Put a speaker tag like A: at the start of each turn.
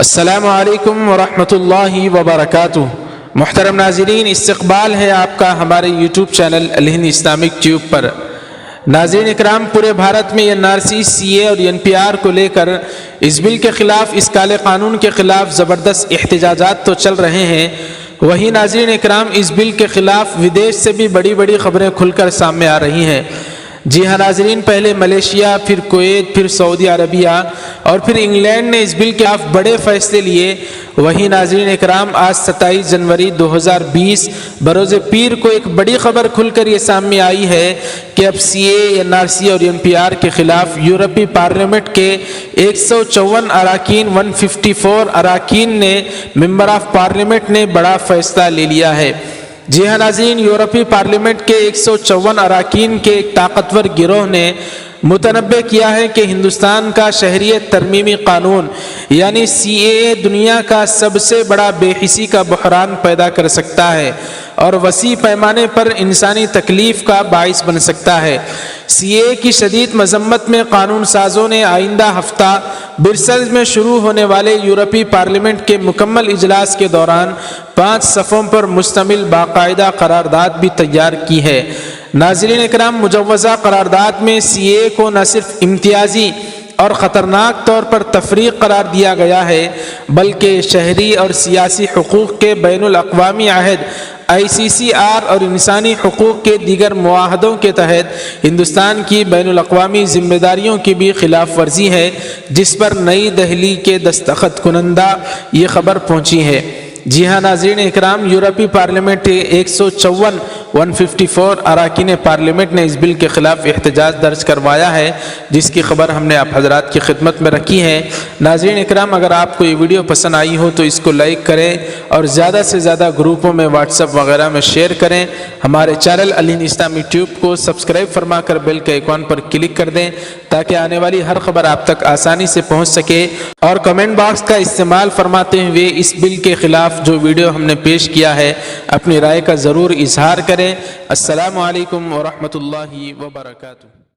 A: السلام علیکم ورحمۃ اللہ وبرکاتہ۔ محترم ناظرین، استقبال ہے آپ کا ہمارے یوٹیوب چینل الہند اسلامک ٹیوب پر۔ ناظرین اکرام، پورے بھارت میں NRC CA اور NPR کو لے کر اس بل کے خلاف، اس کالے قانون کے خلاف زبردست احتجاجات تو چل رہے ہیں، وہی ناظرین اکرام اس بل کے خلاف ودیش سے بھی بڑی بڑی خبریں کھل کر سامنے آ رہی ہیں۔ جی ہاں ناظرین، پہلے ملیشیا، پھر کویت، پھر سعودی عربیہ اور پھر انگلینڈ نے اس بل کے خلاف بڑے فیصلے لیے۔ وہی ناظرین اکرام، آج 27 جنوری 2020 بروز پیر کو ایک بڑی خبر کھل کر یہ سامنے آئی ہے کہ اب CA، NRC اور NPR کے خلاف یورپی پارلیمنٹ کے 154 اراکین 154 اراکین نے ممبر آف پارلیمنٹ نے بڑا فیصلہ لے لیا ہے۔ جی ہاں ناظرین، یورپی پارلیمنٹ کے 154 اراکین کے ایک طاقتور گروہ نے متنبع کیا ہے کہ ہندوستان کا شہریت ترمیمی قانون یعنی CAA دنیا کا سب سے بڑا بے حسی کا بحران پیدا کر سکتا ہے اور وسیع پیمانے پر انسانی تکلیف کا باعث بن سکتا ہے۔ CAA کی شدید مذمت میں قانون سازوں نے آئندہ ہفتہ برسلز میں شروع ہونے والے یورپی پارلیمنٹ کے مکمل اجلاس کے دوران 5 صفوں پر مشتمل باقاعدہ قرارداد بھی تیار کی ہے۔ ناظرین اکرام، مجوزہ قرارداد میں CAA کو نہ صرف امتیازی اور خطرناک طور پر تفریق قرار دیا گیا ہے، بلکہ شہری اور سیاسی حقوق کے بین الاقوامی عہد ICCR اور انسانی حقوق کے دیگر معاہدوں کے تحت ہندوستان کی بین الاقوامی ذمہ داریوں کی بھی خلاف ورزی ہے، جس پر نئی دہلی کے دستخط کنندہ یہ خبر پہنچی ہے۔ جی ہاں ناظرین اکرام، یورپی پارلیمنٹ 154 154 اراکین پارلیمنٹ نے اس بل کے خلاف احتجاج درج کروایا ہے، جس کی خبر ہم نے آپ حضرات کی خدمت میں رکھی ہے۔ ناظرین اکرام، اگر آپ کو یہ ویڈیو پسند آئی ہو تو اس کو لائک کریں اور زیادہ سے زیادہ گروپوں میں، واٹس ایپ وغیرہ میں شیئر کریں۔ ہمارے چینل الہند اسلامی ٹیوب کو سبسکرائب فرما کر بیل کے آئیکن پر کلک کر دیں تاکہ آنے والی ہر خبر آپ تک آسانی سے پہنچ سکے، اور کمنٹ باکس کا استعمال فرماتے ہوئے اس بل کے خلاف جو ویڈیو ہم نے پیش کیا ہے اپنی رائے کا ضرور اظہار کریں۔ السلام علیکم ورحمۃ اللہ وبرکاتہ۔